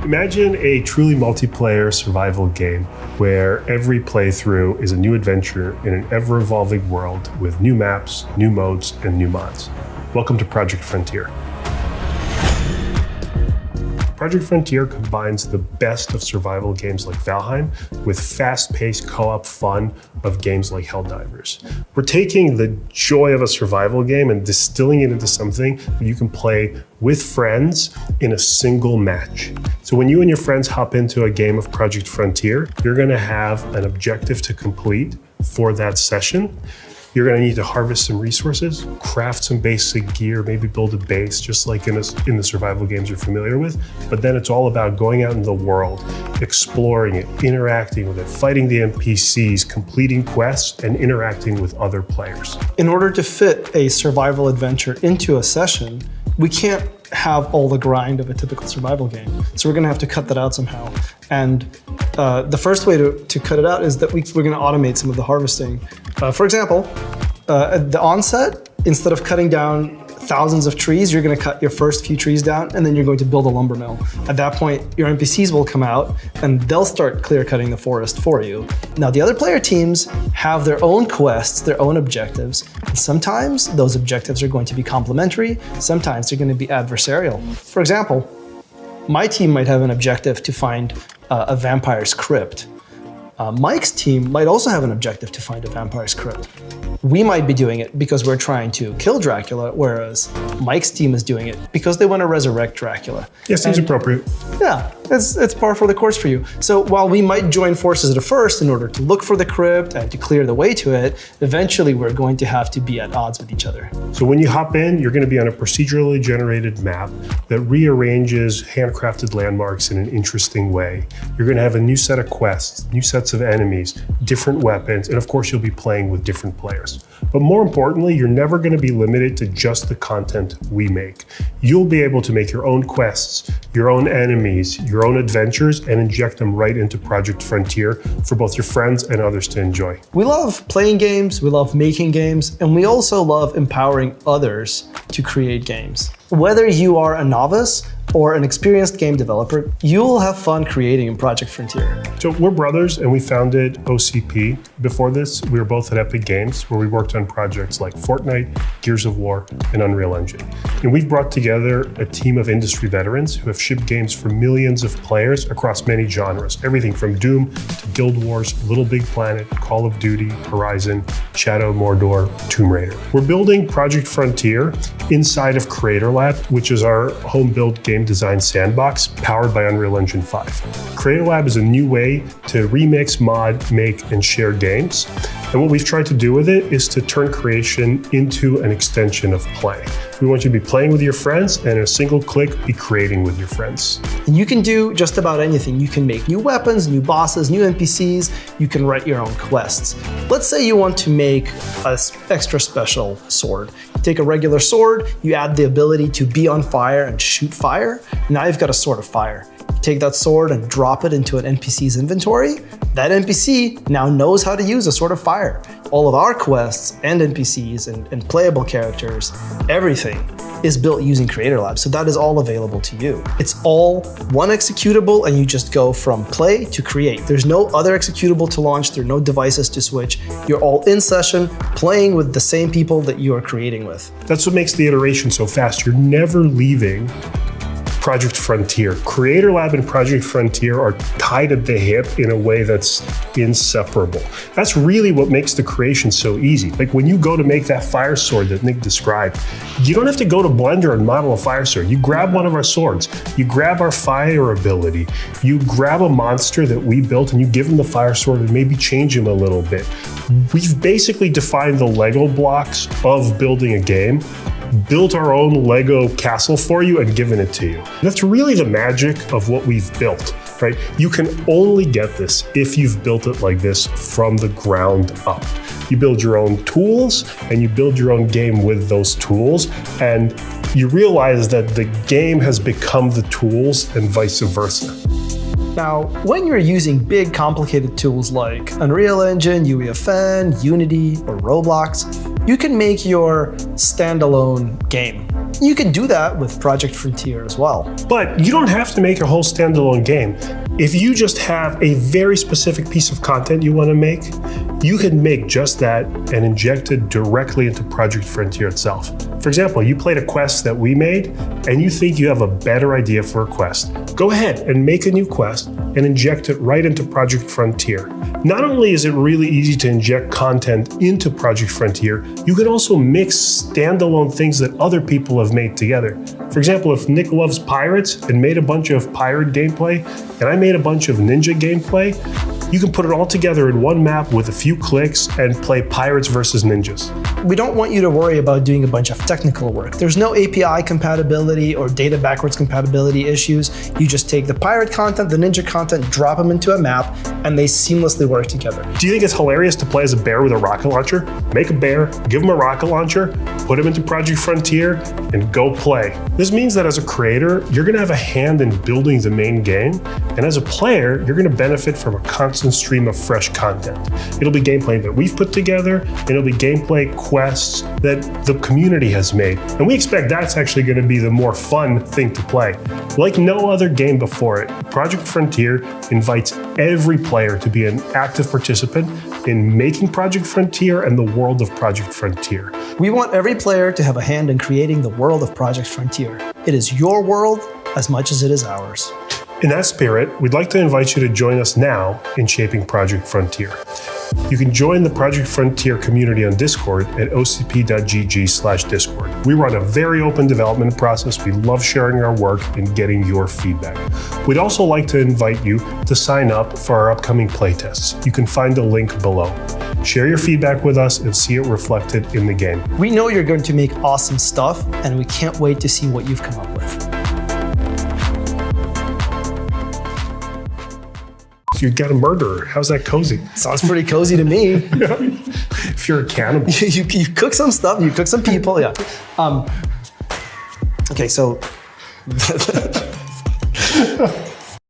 Imagine a truly multiplayer survival game where every playthrough is a new adventure in an ever-evolving world with new maps, new modes, and new mods. Welcome to Project Frontier. Project Frontier combines the best of survival games like Valheim with fast-paced co-op fun of games like Helldivers. We're taking the joy of a survival game and distilling it into something that you can play with friends in a single match. So when you and your friends hop into a game of Project Frontier, you're gonna have an objective to complete for that session. You're gonna need to harvest some resources, craft some basic gear, maybe build a base, just like in the survival games you're familiar with. But then it's all about going out in the world, exploring it, interacting with it, fighting the NPCs, completing quests, and interacting with other players. In order to fit a survival adventure into a session, we can't have all the grind of a typical survival game. So we're gonna have to cut that out somehow. And the first way to cut it out is that we're gonna automate some of the harvesting. For example, at the onset, instead of cutting down thousands of trees, you're gonna cut your first few trees down and then you're going to build a lumber mill. At that point, your NPCs will come out and they'll start clear cutting the forest for you. Now, the other player teams have their own quests, their own objectives. And sometimes those objectives are going to be complementary, sometimes they're gonna be adversarial. For example, my team might have an objective to find a vampire's crypt. Mike's team might also have an objective to find a vampire's crypt. We might be doing it because we're trying to kill Dracula, whereas Mike's team is doing it because they want to resurrect Dracula. Yeah, seems appropriate. Yeah, it's par for the course for you. So while we might join forces at first in order to look for the crypt and to clear the way to it, eventually we're going to have to be at odds with each other. So when you hop in, you're going to be on a procedurally generated map that rearranges handcrafted landmarks in an interesting way. You're going to have a new set of quests, new sets of enemies, different weapons, and of course you'll be playing with different players. But more importantly, you're never going to be limited to just the content we make. You'll be able to make your own quests, your own enemies, your own adventures, and inject them right into Project Frontier for both your friends and others to enjoy. We love playing games, we love making games, and we also love empowering others to create games. Whether you are a novice or an experienced game developer, you'll have fun creating in Project Frontier. So we're brothers and we founded OCP. Before this, we were both at Epic Games where we worked on projects like Fortnite, Gears of War, and Unreal Engine. And we've brought together a team of industry veterans who have shipped games for millions of players across many genres, everything from Doom to Guild Wars, Little Big Planet, Call of Duty, Horizon, Shadow of Mordor, Tomb Raider. We're building Project Frontier inside of Creator Lab, which is our home-built game design sandbox powered by Unreal Engine 5. Creator Lab is a new way to remix, mod, make, and share games. And what we've tried to do with it is to turn creation into an extension of play. We want you to be playing with your friends and in a single click, be creating with your friends. And you can do just about anything. You can make new weapons, new bosses, new NPCs. You can write your own quests. Let's say you want to make an extra special sword. You take a regular sword, you add the ability to be on fire and shoot fire. Now you've got a sword of fire. You take that sword and drop it into an NPC's inventory. That NPC now knows how to use a sword of fire. All of our quests and NPCs and playable characters, everything is built using Creator Lab. So that is all available to you. It's all one executable and you just go from play to create. There's no other executable to launch. There are no devices to switch. You're all in session playing with the same people that you are creating with. That's what makes the iteration so fast. You're never leaving Project Frontier. Creator Lab and Project Frontier are tied at the hip in a way that's inseparable. That's really what makes the creation so easy. Like when you go to make that fire sword that Nick described, you don't have to go to Blender and model a fire sword. You grab one of our swords, you grab our fire ability, you grab a monster that we built and you give him the fire sword and maybe change him a little bit. We've basically defined the Lego blocks of building a game, built our own Lego castle for you and given it to you. That's really the magic of what we've built, right? You can only get this if you've built it like this from the ground up. You build your own tools and you build your own game with those tools, and you realize that the game has become the tools and vice versa. Now, when you're using big, complicated tools like Unreal Engine, UEFN, Unity, or Roblox, you can make your standalone game. You could do that with Project Frontier as well. But you don't have to make a whole standalone game. If you just have a very specific piece of content you want to make, you can make just that and inject it directly into Project Frontier itself. For example, you played a quest that we made and you think you have a better idea for a quest. Go ahead and make a new quest and inject it right into Project Frontier. Not only is it really easy to inject content into Project Frontier, you can also mix standalone things that other people have made together. For example, if Nick loves pirates and made a bunch of pirate gameplay, and I made a bunch of ninja gameplay, you can put it all together in one map with a few clicks and play pirates versus ninjas. We don't want you to worry about doing a bunch of technical work. There's no API compatibility or data backwards compatibility issues. You just take the pirate content, the ninja content, drop them into a map, and they seamlessly work together. Do you think it's hilarious to play as a bear with a rocket launcher? Make a bear, give him a rocket launcher, put him into Project Frontier, and go play. This means that as a creator, you're gonna have a hand in building the main game, and as a player, you're gonna benefit from a constant stream of fresh content. It'll be gameplay that we've put together, and it'll be gameplay quests that the community has made. And we expect that's actually gonna be the more fun thing to play. Like no other game before it, Project Frontier invites every player to be an active participant in making Project Frontier and the world of Project Frontier. We want every player to have a hand in creating the world of Project Frontier. It is your world as much as it is ours. In that spirit, we'd like to invite you to join us now in shaping Project Frontier. You can join the Project Frontier community on Discord at ocp.gg/discord. We run a very open development process. We love sharing our work and getting your feedback. We'd also like to invite you to sign up for our upcoming playtests. You can find the link below. Share your feedback with us and see it reflected in the game. We know you're going to make awesome stuff, and we can't wait to see what you've come up with. You got a murderer. How's that cozy? Sounds pretty cozy to me. If you're a cannibal. you cook some stuff, you cook some people, yeah. Okay, so